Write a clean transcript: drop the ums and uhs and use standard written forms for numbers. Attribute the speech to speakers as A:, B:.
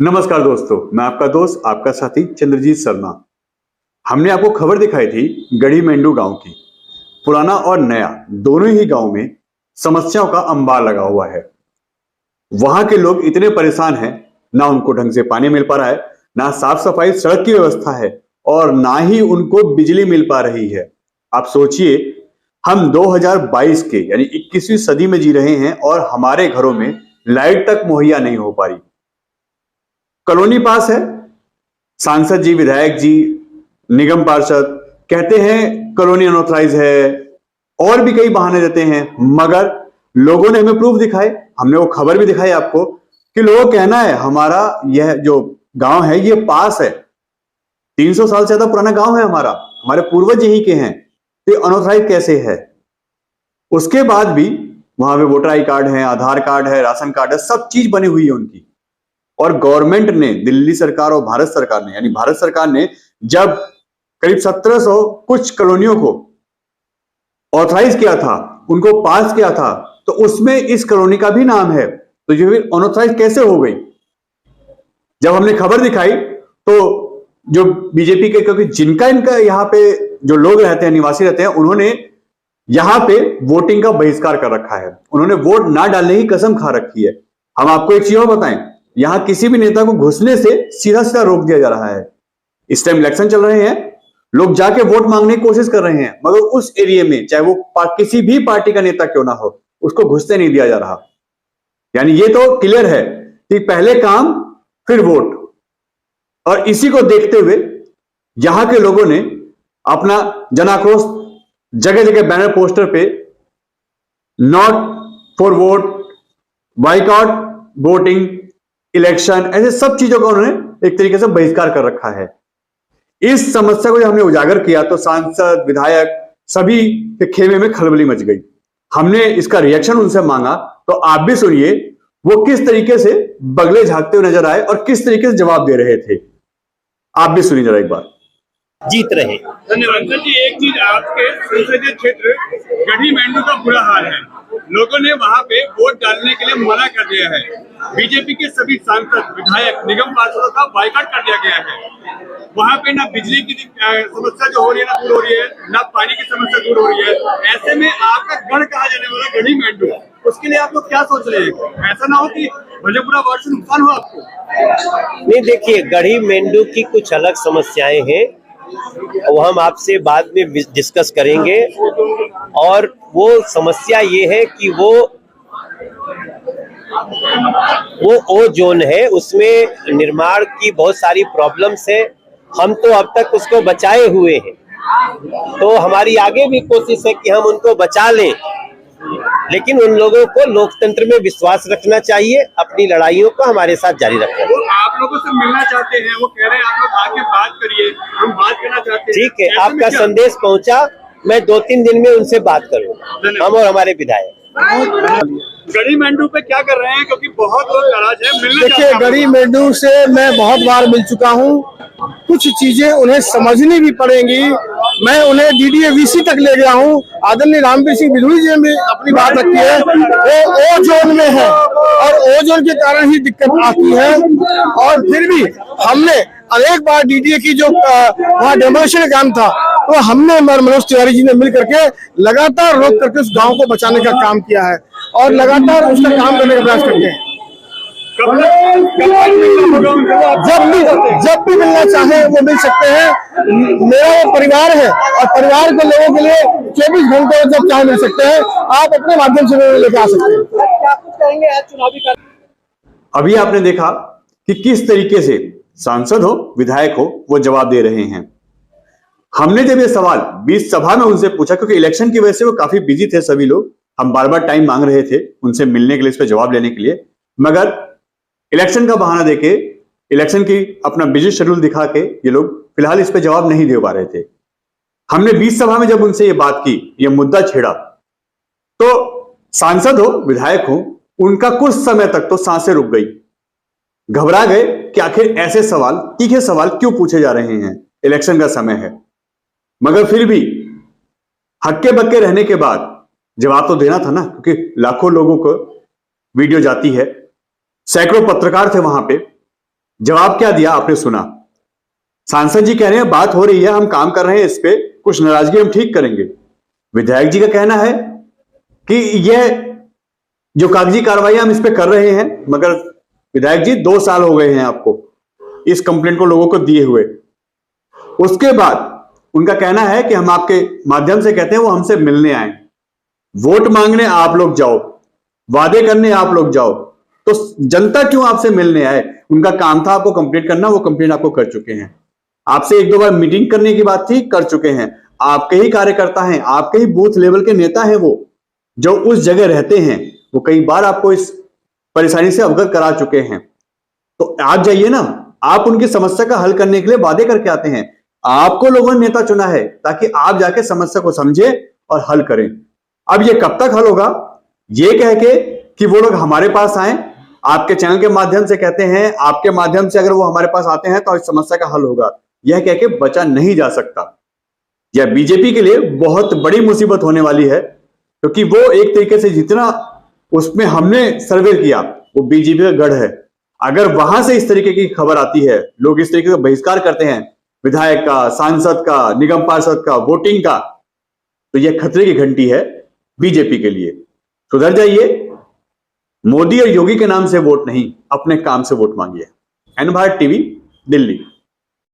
A: नमस्कार दोस्तों, मैं आपका दोस्त आपका साथी चंद्रजीत शर्मा। हमने आपको खबर दिखाई थी गढ़ी मेंढू गांव की। पुराना और नया दोनों ही गांव में समस्याओं का अंबार लगा हुआ है। वहां के लोग इतने परेशान हैं, ना उनको ढंग से पानी मिल पा रहा है, ना साफ सफाई सड़क की व्यवस्था है और ना ही उनको बिजली मिल पा रही है। आप सोचिए, हम 2022 के यानी 21वीं सदी में जी रहे हैं और हमारे घरों में लाइट तक मुहैया नहीं हो पा रही। कॉलोनी पास है, सांसद जी, विधायक जी, निगम पार्षद कहते हैं कॉलोनी अनऑथराइज है और भी कई बहाने देते हैं, मगर लोगों ने हमें प्रूफ दिखाए। हमने वो खबर भी दिखाई आपको कि लोगों का कहना है हमारा यह जो गांव है ये पास है, 300 साल से ज्यादा पुराना गांव है हमारा, हमारे पूर्वज यही के हैं, तो अनऑथराइज कैसे है। उसके बाद भी वहां पे वोटर आई कार्ड है, आधार कार्ड है, राशन कार्ड है, सब चीज बनी हुई है उनकी। और गवर्नमेंट ने, दिल्ली सरकार और भारत सरकार ने, यानी भारत सरकार ने जब करीब 1700 कुछ कॉलोनियों को ऑथराइज किया था, उनको पास किया था, तो उसमें इस कॉलोनी का भी नाम है, तो ये अनऑथराइज कैसे हो गई। जब हमने खबर दिखाई तो जो बीजेपी के, क्योंकि जिनका इनका यहाँ पे जो लोग रहते हैं, निवासी रहते हैं, उन्होंने यहां पे वोटिंग का बहिष्कार कर रखा है, उन्होंने वोट ना डालने की कसम खा रखी है। हम आपको एक चीज और बताएं, यहां किसी भी नेता को घुसने से सीधा सीधा रोक दिया जा रहा है। इस टाइम इलेक्शन चल रहे हैं, लोग जाके वोट मांगने की कोशिश कर रहे हैं, मगर उस एरिया में चाहे वो किसी भी पार्टी का नेता क्यों ना हो, उसको घुसने नहीं दिया जा रहा। यानी ये तो क्लियर है कि पहले काम फिर वोट। और इसी को देखते हुए यहां के लोगों ने अपना जन आक्रोश जगह जगह बैनर पोस्टर पे not for vote, boycott voting, election, ऐसे सब चीजों का उन्होंने एक तरीके से बहिष्कार कर रखा है। इस समस्या को जब हमने उजागर किया तो सांसद, विधायक सभी के खेमे में खलबली मच गई। हमने इसका रिएक्शन उनसे मांगा, तो आप भी सुनिए वो किस तरीके से बगले झांकते हुए नजर आए और किस तरीके से जवाब दे रहे थे। आप भी सुनिए जरा एक बार।
B: जीत रहे।
C: धन्यवाद सर जी। एक चीज, आपके संसदीय क्षेत्र गढ़ी मेंढू का बुरा हाल है, लोगों ने वहां पे वोट डालने के लिए मना कर दिया है। बीजेपी के सभी सांसद, विधायक, निगम पार्षदों का बायकॉट कर दिया गया है। वहां पे ना बिजली की समस्या जो हो रही है ना दूर हो रही है, ना पानी की समस्या दूर हो रही है। ऐसे में आपका गढ़ कहा जाने वाला गढ़ी मेंढू, उसके लिए आप लोग क्या सोच रहे हैं? ऐसा ना हो कि भलेपुरा वार्ड से नुकसान हो आपको।
B: नहीं, देखिए, गढ़ी मेंढू की कुछ अलग समस्याएं हैं, वो हम आपसे बाद में डिस्कस करेंगे। और वो समस्या ये है कि वो ओ जोन है, उसमें निर्माण की बहुत सारी प्रॉब्लम्स है। हम तो अब तक उसको बचाए हुए हैं, तो हमारी आगे भी कोशिश है कि हम उनको बचा लें, लेकिन उन लोगों को लोकतंत्र में विश्वास रखना चाहिए, अपनी लड़ाइयों को हमारे साथ जारी रखना।
C: वो आप लोगों से मिलना चाहते हैं, वो कह रहे हैं आप लोग आके बात करिए, हम बात करना चाहते हैं।
B: ठीक है, आपका संदेश पहुंचा, मैं 2-3 दिन में उनसे बात करूंगा, हम और हमारे विधायक।
C: गढ़ी मेंढू पे क्या कर रहे हैं, क्योंकि बहुत लोग नाराज हैं, मिलना चाहते
D: देखिए,
C: हैं।
D: गढ़ी मेंढू से मैं बहुत बार मिल चुका हूँ, कुछ चीजें उन्हें समझनी भी पड़ेंगी। मैं उन्हें डीडीए-वीसी तक ले गया हूँ, आदरणीय रामवीर सिंह बिधूड़ी जी ने अपनी बात रखी है, वो ओ जोन में है और ओ जोन के कारण ही दिक्कत आती है। और फिर भी हमने अनेक बार डीडीए की जो वहाँ डेमोलिशन काम था, तो हमने मनोज तिवारी जी ने मिल करके लगातार रोक करके उस गांव को बचाने का काम किया है और लगातार उसका काम करने का प्रयास करते हैं। जब भी मिलना चाहे वो मिल सकते हैं। मेरा वो परिवार है और परिवार के लोगों के लिए 24 घंटे जब चाहे मिल सकते हैं। आप अपने माध्यम से लेकर आ सकते हैं।
A: अभी आपने देखा कि किस तरीके से सांसद हो, विधायक हो, वो जवाब दे रहे हैं। हमने जब ये सवाल 20 सभा में उनसे पूछा, क्योंकि इलेक्शन की वजह से वो काफी बिजी थे सभी लोग, हम बार बार टाइम मांग रहे थे उनसे मिलने के लिए, इस पे जवाब लेने के लिए, मगर इलेक्शन का बहाना देके, इलेक्शन की अपना बिजी शेड्यूल दिखा के ये लोग फिलहाल इस पे जवाब नहीं दे पा रहे थे। हमने 20 सभा में जब उनसे ये बात की, ये मुद्दा छेड़ा, तो सांसद हो, विधायक हो, उनका कुछ समय तक तो सांसें रुक गई, घबरा गए कि आखिर ऐसे सवाल, तीखे सवाल क्यों पूछे जा रहे हैं, इलेक्शन का समय है। मगर फिर भी हक्के बक्के रहने के बाद जवाब तो देना था ना, क्योंकि लाखों लोगों को वीडियो जाती है, सैकड़ों पत्रकार थे वहां पे, जवाब क्या दिया आपने सुना। सांसद जी कह रहे हैं बात हो रही है, हम काम कर रहे हैं, इस पे कुछ नाराजगी हम ठीक करेंगे। विधायक जी का कहना है कि यह जो कागजी कार्रवाई हम इस पे कर रहे हैं, मगर विधायक जी 2 साल हो गए हैं आपको इस कंप्लेंट को लोगों को दिए हुए। उसके बाद उनका कहना है कि हम आपके माध्यम से कहते हैं वो हमसे मिलने आए, वोट मांगने आप लोग जाओ, वादे करने आप लोग जाओ, तो जनता क्यों आपसे मिलने आए? उनका काम था आपको कंप्लीट करना, वो कंप्लीट आपको कर चुके हैं। आपसे 1-2 बार मीटिंग करने की बात थी, कर चुके हैं। आपके ही कार्यकर्ता हैं, आपके ही बूथ लेवल के नेता हैं, वो जो उस जगह रहते हैं, वो कई बार आपको इस परेशानी से अवगत करा चुके हैं। तो आप जाइए ना, आप उनकी समस्या का हल करने के लिए वादे करके आते हैं। आपको लोगों ने नेता चुना है ताकि आप जाके समस्या को समझे और हल करें। अब ये कब तक हल होगा? ये कह के कि वो लोग हमारे पास आए, आपके चैनल के माध्यम से कहते हैं, आपके माध्यम से अगर वो हमारे पास आते हैं तो इस समस्या का हल होगा, यह कह के बचा नहीं जा सकता। यह बीजेपी के लिए बहुत बड़ी मुसीबत होने वाली है, क्योंकि वो एक तरीके से जितना उसमें हमने सर्वे किया, वो बीजेपी का गढ़ है। अगर वहां से इस तरीके की खबर आती है, लोग इस तरीके का बहिष्कार करते हैं विधायक का, सांसद का, निगम पार्षद का, वोटिंग का, तो यह खतरे की घंटी है बीजेपी के लिए। सुधर जाइए, मोदी और योगी के नाम से वोट नहीं, अपने काम से वोट मांगिए। N Bharat TV, Delhi.